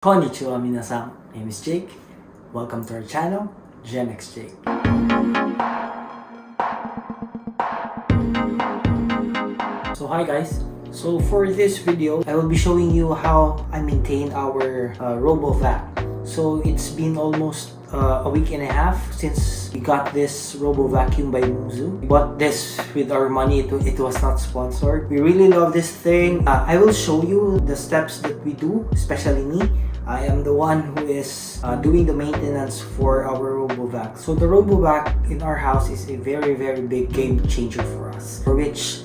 Konnichiwa minasan, my name is Jake. Welcome to our channel, Gen X Jake. So hi guys, so for this video, I will be showing you how I maintain our RoboVac. So it's been almost a week and a half since we got this Robo Vacuum by Moosoo. We bought this with our money. It was not sponsored. We really love this thing. I will show you the steps that we do, especially me. I am the one who is doing the maintenance for our RoboVac. So the RoboVac in our house is a very big game changer for us, for which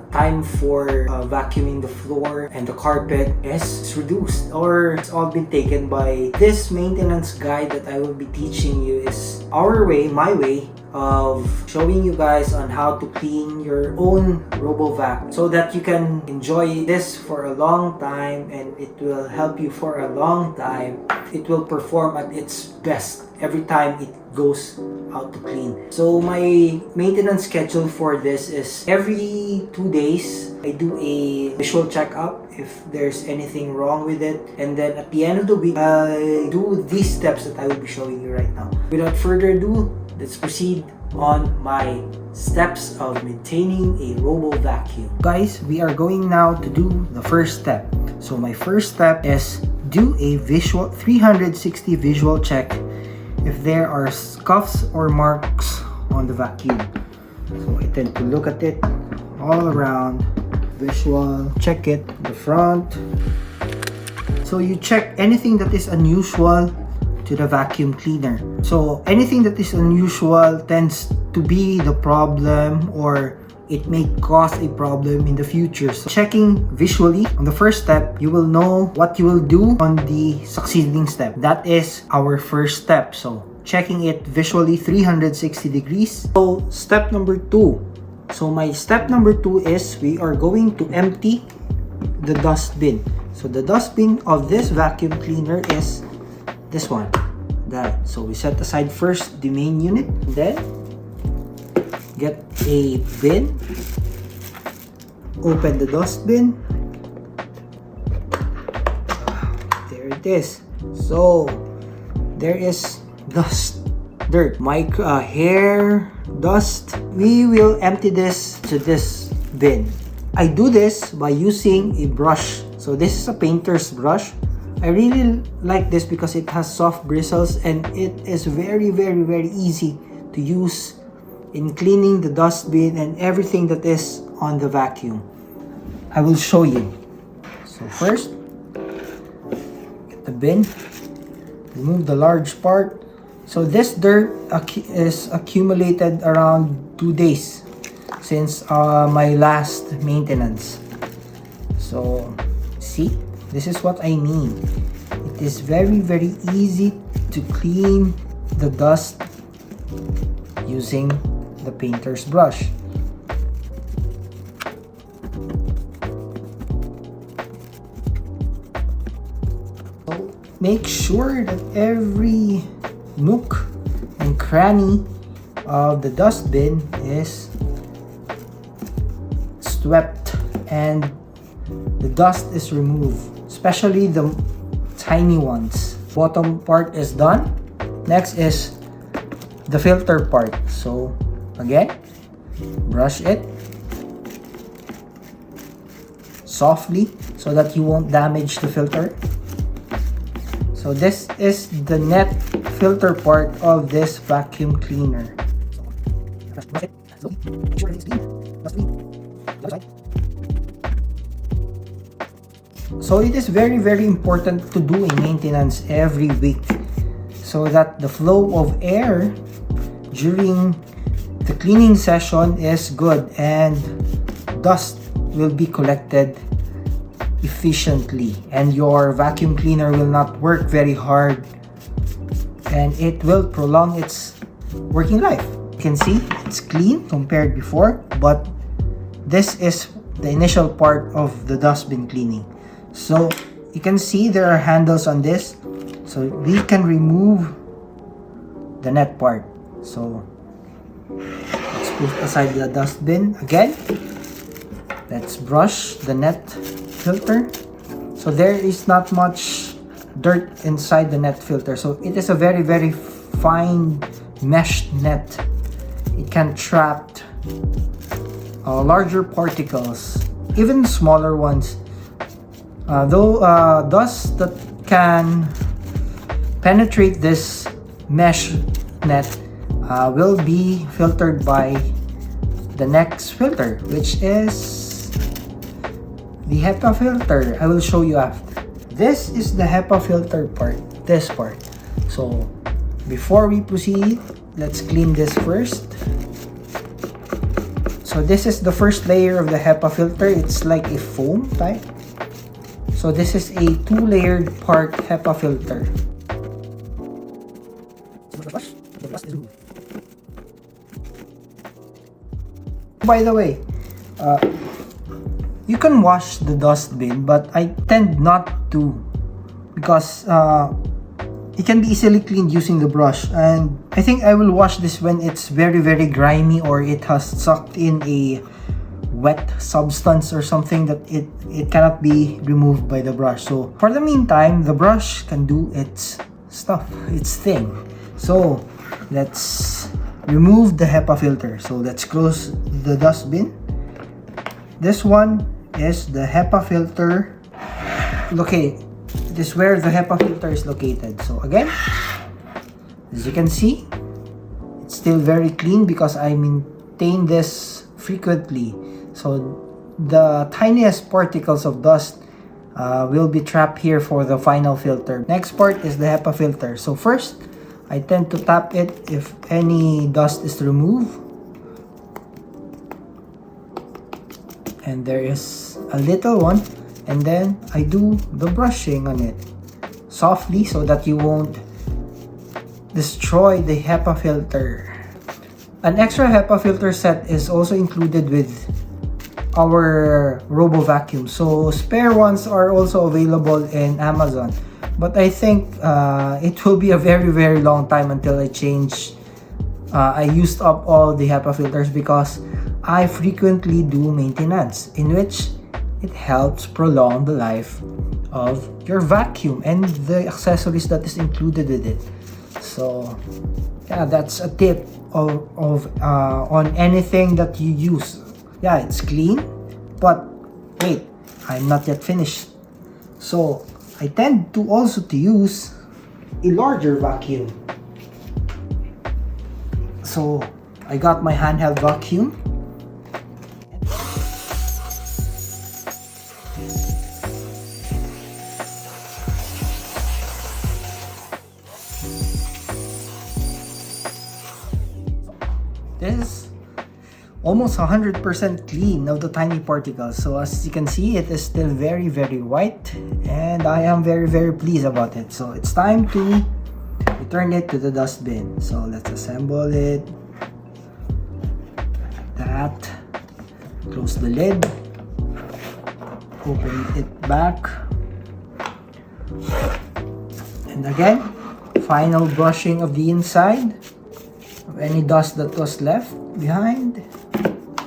time for vacuuming the floor and the carpet is reduced, or it's all been taken by this maintenance guide that I will be teaching you. Is our way, my way of showing you guys on how to clean your own RoboVac so that you can enjoy this for a long time, and it will help you for a long time. It will perform at its best every time it goes out to clean. So my maintenance schedule for this is every 2 days I do a visual checkup if there's anything wrong with it, and then at the end of the week I do these steps that I will be showing you right now. Without further ado, let's proceed on my steps of maintaining a Robo Vacuum. Guys, we are going now to do the first step. So my first step is do a 360 visual check if there are scuffs or marks on the vacuum. So I tend to look at it all around, visual, check it, the front. So you check anything that is unusual to the vacuum cleaner. So anything that is unusual tends to be the problem, or it may cause a problem in the future. So checking visually on the first step, you will know what you will do on the succeeding step. That is our first step. So checking it visually 360 degrees. So step number 2. So my step number 2 is we are going to empty the dustbin. So the dustbin of this vacuum cleaner is this one. So we set aside first the main unit, then get a bin, open the dustbin. There it is. So there is dust, dirt, hair, dust. We will empty this to this bin. I do this by using a brush. So this is a painter's brush. I really like this because it has soft bristles and it is very easy to use in cleaning the dustbin and everything that is on the vacuum. I will show you. So first, get the bin, remove the large part. So this dirt is accumulated around 2 days since my last maintenance. So see, this is what I mean. It is very easy to clean the dust using the painter's brush. So make sure that every nook and cranny of the dustbin is swept and the dust is removed, especially the tiny ones. Bottom part is done. Next is the filter part. So again, brush it softly so that you won't damage the filter. So this is the net filter part of this vacuum cleaner. So it is very important to do a maintenance every week so that the flow of air during the cleaning session is good and dust will be collected efficiently and your vacuum cleaner will not work very hard and it will prolong its working life. You can see it's clean compared before, but this is the initial part of the dustbin cleaning. So you can see there are handles on this, so we can remove the net part. So let's put aside the dustbin again. Let's brush the net filter. So there is not much dirt inside the net filter. So it is a very, very fine mesh net. It can trap larger particles, even smaller ones. Though dust that can penetrate this mesh net will be filtered by the next filter, which is the HEPA filter. I will show you after. This is the HEPA filter part, this part. So before we proceed, let's clean this first. So this is the first layer of the HEPA filter. It's like a foam type. So this is a 2-layered part HEPA filter. By the way, you can wash the dustbin, but I tend not to because it can be easily cleaned using the brush, and I think I will wash this when it's very, very grimy or it has sucked in a wet substance or something that it cannot be removed by the brush. So for the meantime, the brush can do its stuff, its thing. So let's remove the HEPA filter. So let's close the dustbin. This one is the HEPA filter. Okay, this is where the HEPA filter is located. So again, as you can see, it's still very clean because I maintain this frequently. So the tiniest particles of dust will be trapped here for the final filter. Next part is the HEPA filter. So first, I tend to tap it if any dust is removed. And there is a little one. And then I do the brushing on it softly so that you won't destroy the HEPA filter. An extra HEPA filter set is also included with our Robo Vacuum. So spare ones are also available in Amazon. But I think it will be a very, very long time until I change. I used up all the HEPA filters because I frequently do maintenance in which it helps prolong the life of your vacuum and the accessories that is included with it. So yeah, that's a tip of on anything that you use. Yeah, it's clean, but wait, I'm not yet finished. So I tend to also to use a larger vacuum. So I got my handheld vacuum. This is almost 100% clean of the tiny particles. So as you can see, it is still very, very white, and I am very, very pleased about it. So it's time to return it to the dustbin. So let's assemble it. That. Close the lid. Open it back. And again, final brushing of the inside of any dust that was left behind.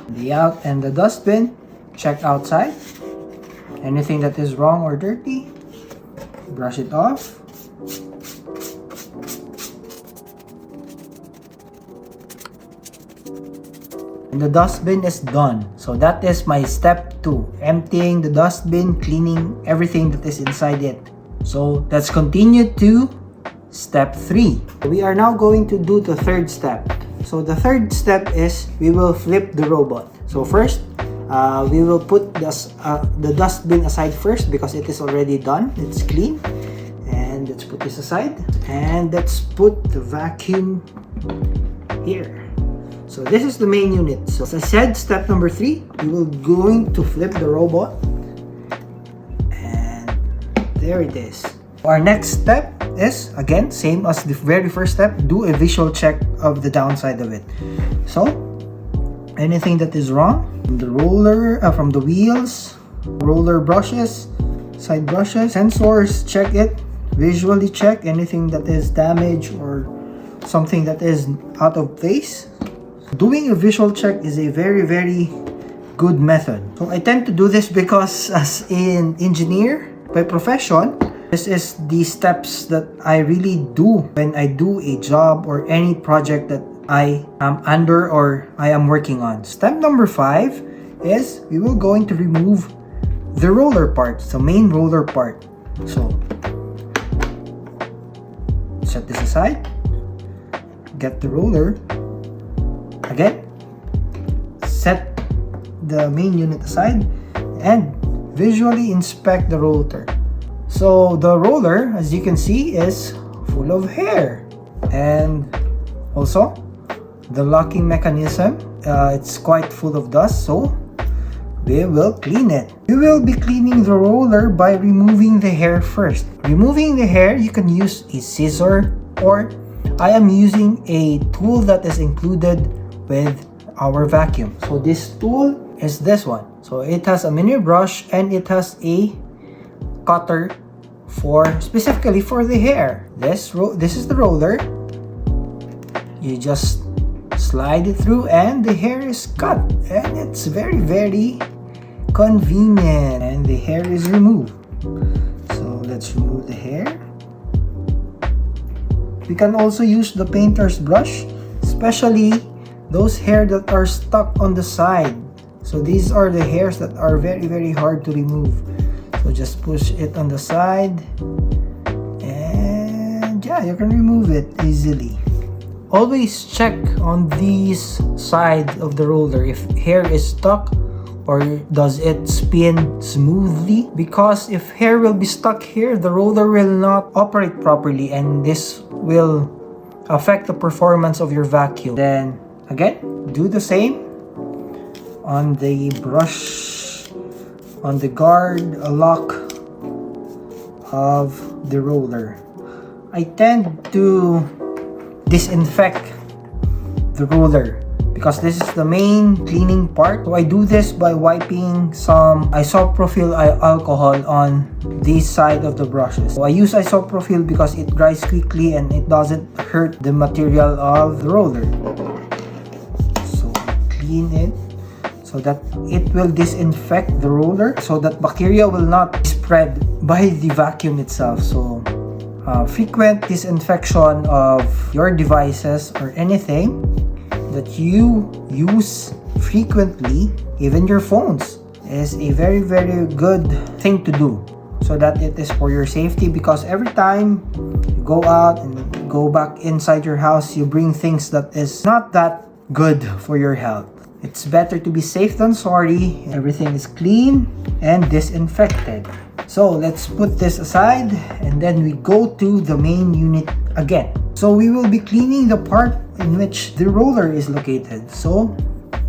The out and the dustbin, check outside. Anything that is wrong or dirty, brush it off. And the dustbin is done. So that is my step 2, emptying the dustbin, cleaning everything that is inside it. So let's continue to step 3. We are now going to do the third step. So the third step is we will flip the robot. So first, we will put the dustbin aside first because it is already done. It's clean. And let's put this aside. And let's put the vacuum here. So this is the main unit. So as I said, step number 3, we will going to flip the robot. And there it is. Our next step is, again, same as the very first step, do a visual check of the downside of it. So, anything that is wrong, from the roller, from the wheels, roller brushes, side brushes, sensors, check it, visually check anything that is damaged or something that is out of place. Doing a visual check is a very, very good method. So I tend to do this because as an engineer by profession, This is the steps that I really do when I do a job or any project that I am under or I am working on. Step number 5 is we will going to remove the roller part, the main roller part. So set this aside, get the roller again, set the main unit aside, and visually inspect the rotor. So the roller, as you can see, is full of hair, and also the locking mechanism, it's quite full of dust, so we will clean it. We will be cleaning the roller by removing the hair first. Removing the hair, you can use a scissor, or I am using a tool that is included with our vacuum. So this tool is this one. So it has a mini brush and it has a cutter specifically for the hair. This is the roller. You just slide it through and the hair is cut, and it's very, very convenient, and the hair is removed. So let's remove the hair. We can also use the painter's brush, especially those hair that are stuck on the side. So these are the hairs that are very, very hard to remove. So just push it on the side, and yeah, you can remove it easily. Always check on this side of the roller if hair is stuck or does it spin smoothly, because if hair will be stuck here, the roller will not operate properly, and this will affect the performance of your vacuum. Then again, do the same on the brush, on the guard lock of the roller. I tend to disinfect the roller because this is the main cleaning part. So I do this by wiping some isopropyl alcohol on this side of the brushes. So I use isopropyl because it dries quickly and it doesn't hurt the material of the roller. So clean it so that it will disinfect the roller, so that bacteria will not spread by the vacuum itself. So frequent disinfection of your devices or anything that you use frequently, even your phones, is a very, very good thing to do, so that it is for your safety. Because every time you go out and go back inside your house, you bring things that is not that good for your health. It's better to be safe than sorry. Everything is clean and disinfected. So let's put this aside, and then we go to the main unit again. So we will be cleaning the part in which the roller is located. So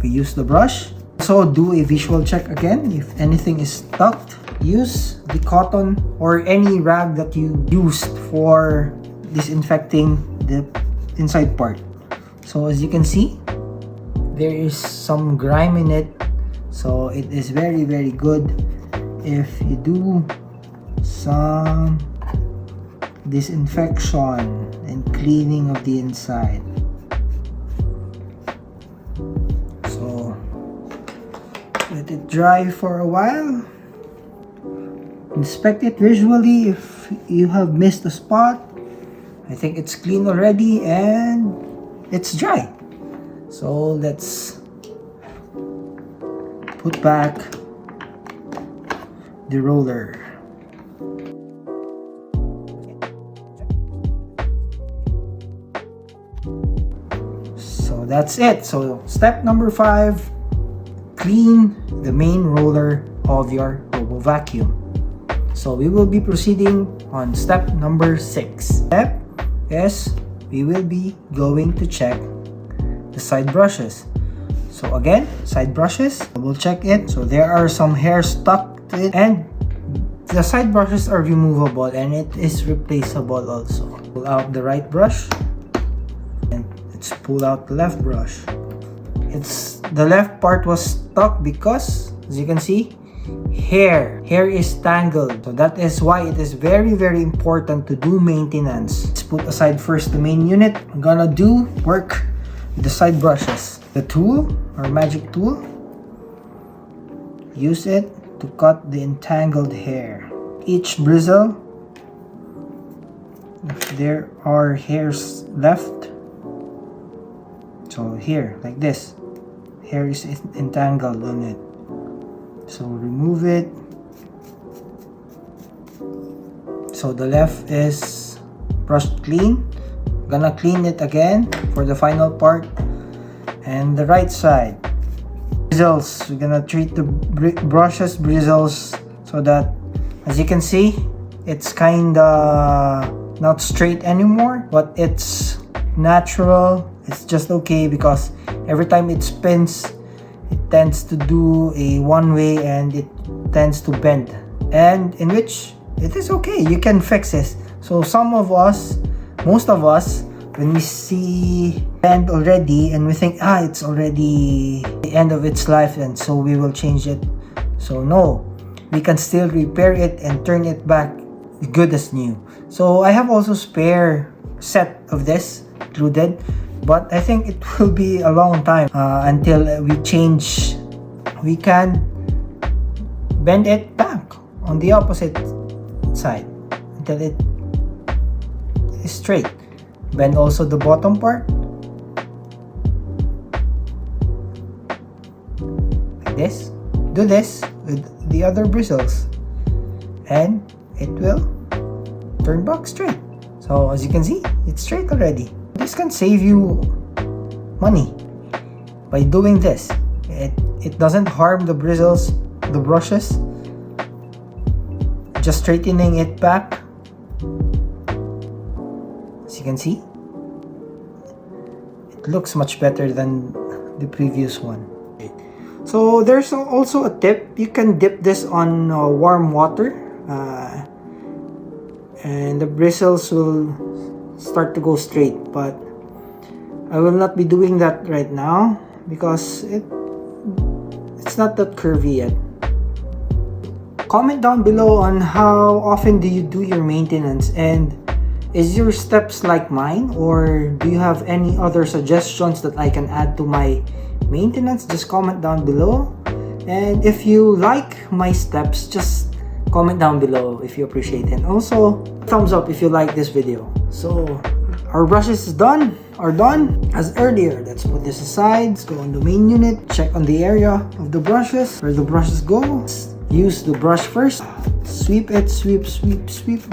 we use the brush. So do a visual check again. If anything is stuck, use the cotton or any rag that you used for disinfecting the inside part. So as you can see, there is some grime in it. So it is very, very good if you do some disinfection and cleaning of the inside. So let it dry for a while. Inspect it visually if you have missed a spot. I think it's clean already and it's dry. So let's put back the roller. So that's it. So step number 5, clean the main roller of your Robo Vacuum. So we will be proceeding on step number 6. Step is we will be going to check the side brushes. So again, side brushes, double check it. So there are some hair stuck to it, and the side brushes are removable and it is replaceable also. Pull out the right brush and let's pull out the left brush. The left part was stuck because, as you can see, hair is tangled. So that is why it is very, very important to do maintenance. Let's put aside first the main unit. I'm gonna do work with the side brushes. The tool, or magic tool, use it to cut the entangled hair. Each bristle if there are hairs left. So here, like this, hair is entangled on it. So remove it. So the left is brushed clean. Gonna clean it again for the final part. And the right side, bristles. We're gonna treat the brushes bristles so that, as you can see, it's kinda not straight anymore, but it's natural. It's just okay because every time it spins, it tends to do a one way and it tends to bend, and in which it is okay, you can fix this. So some of us, most of us, when we see bend already and we think it's already the end of its life, and so we will change it. So no, we can still repair it and turn it back good as new. So I have also spare set of this included, but I think it will be a long time until we change. We can bend it back on the opposite side until it is straight. Bend also the bottom part like this. Do this with the other bristles and it will turn back straight. So as you can see, it's straight already. This can save you money by doing this. It doesn't harm the bristles, the brushes. Just straightening it back. As you can see, it looks much better than the previous one. So there's also a tip. You can dip this on warm water and the bristles will start to go straight, but I will not be doing that right now because it's not that curvy yet. Comment down below on how often do you do your maintenance, and is your steps like mine, or do you have any other suggestions that I can add to my maintenance? Just comment down below. And if you like my steps, just comment down below if you appreciate it. And also thumbs up if you like this video. So our brushes are done as earlier. Let's put this aside. Let's go on the main unit, check on the area of the brushes, where the brushes go. Let's use the brush first. Sweep it, sweep,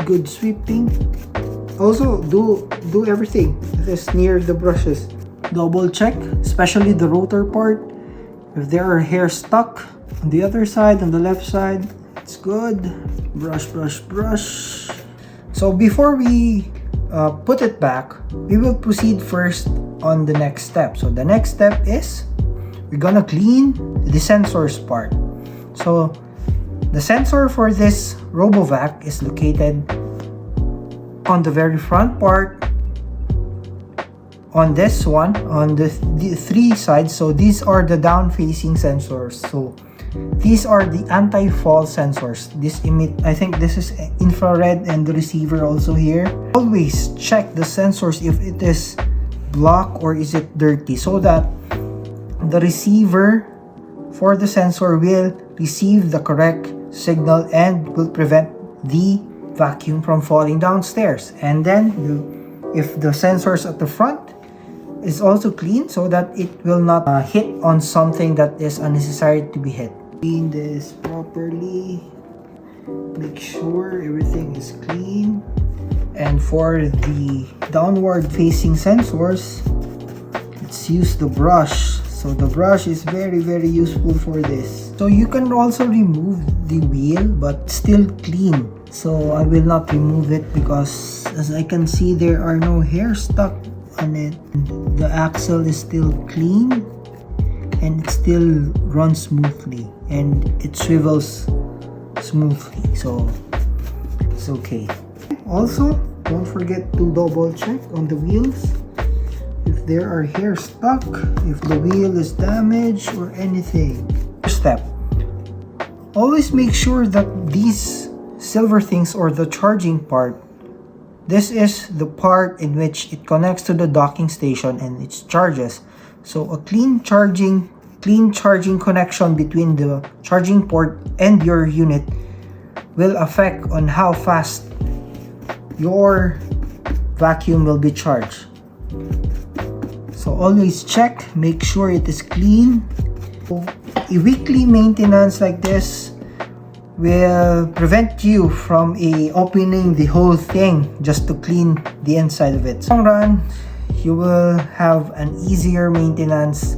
good sweeping. Also do everything that is near the brushes. Double check, especially the rotor part. If there are hairs stuck on the other side, on the left side, it's good. Brush. So before we put it back, we will proceed first on the next step. So the next step is we're gonna clean the sensors part. So the sensor for this RoboVac is located on the very front part, on this one, on the three sides. So these are the down facing sensors. So these are the anti-fall sensors. This emit, I think this is infrared, and the receiver also here. Always check the sensors if it is blocked or is it dirty, so that the receiver for the sensor will receive the correct signal and will prevent the vacuum from falling downstairs. And then if the sensors at the front is also clean, so that it will not hit on something that is unnecessary to be hit. Clean this properly, make sure everything is clean. And for the downward facing sensors, let's use the brush. So the brush is very useful for this. So you can also remove the wheel but still clean. So I will not remove it because as I can see, there are no hairs stuck on it. The axle is still clean and it still runs smoothly and it swivels smoothly, so it's okay. Also, don't forget to double check on the wheels if there are hairs stuck, if the wheel is damaged or anything. First step, always make sure that these silver things, or the charging part, this is the part in which it connects to the docking station and it charges. So a clean charging connection between the charging port and your unit will affect on how fast your vacuum will be charged. So always check, make sure it is clean. A weekly maintenance like this will prevent you from opening the whole thing just to clean the inside of it. Long run, you will have an easier maintenance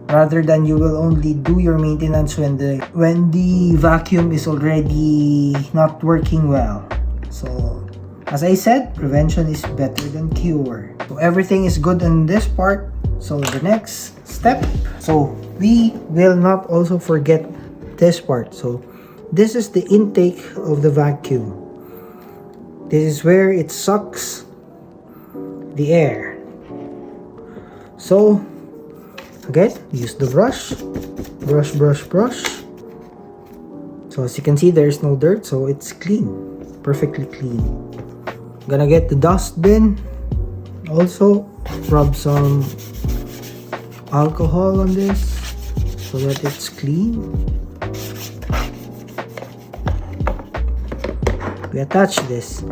rather than you will only do your maintenance when the vacuum is already not working well. So as I said, prevention is better than cure. So everything is good on this part. So the next step, so we will not also forget this part. So this is the intake of the vacuum. This is where it sucks the air. So again, use the brush. Brush. So as you can see, there's no dirt, so it's clean, perfectly clean. Gonna get the dustbin. Also rub some alcohol on this so that it's clean. We attach this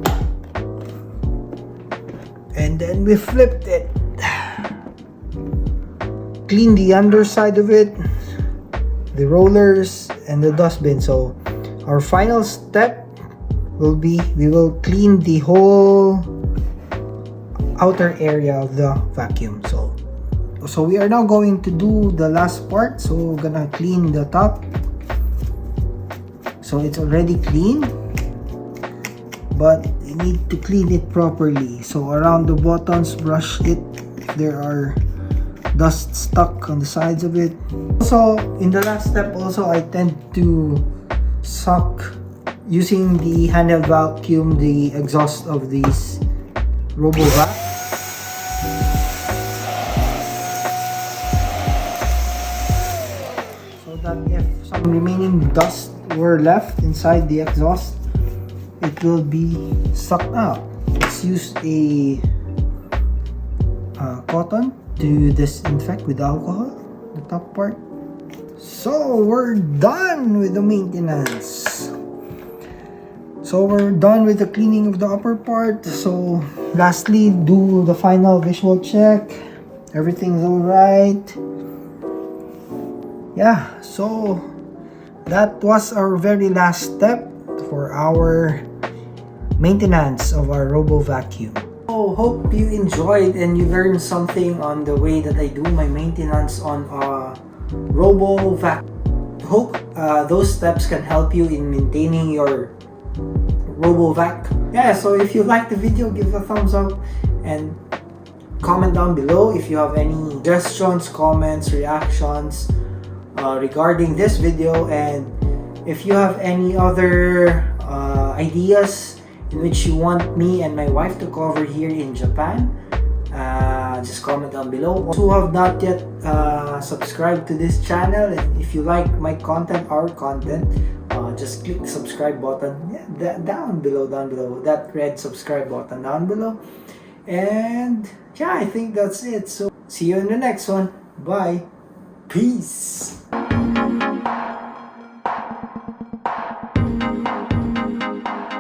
and then we flipped it. Clean the underside of it, the rollers and the dustbin. So our final step will be we will clean the whole outer area of the vacuum. So we are now going to do the last part. So we're gonna clean the top. So it's already clean, but you need to clean it properly. So around the buttons, brush it if there are dust stuck on the sides of it. Also in the last step, also I tend to suck using the handheld vacuum the exhaust of these RoboVac. So that if some remaining dust were left inside the exhaust, it will be sucked out. Let's use a cotton to disinfect with alcohol the top part. So we're done with the maintenance. So we're done with the cleaning of the upper part. So lastly, do the final visual check. Everything's alright. Yeah, so that was our very last step for our maintenance of our Robo Vacuum. So hope you enjoyed and you learned something on the way that I do my maintenance on a Robo Vacuum. Hope those steps can help you in maintaining your RoboVac. Yeah, so if you like the video, give a thumbs up and comment down below if you have any suggestions, comments, reactions regarding this video, and if you have any other ideas in which you want me and my wife to cover here in Japan, just comment down below. Also, who have not yet subscribed to this channel, and if you like my content, our content, just click the subscribe button, yeah, down below, that red subscribe button down below. And yeah, I think that's it. So see you in the next one. Bye. Peace.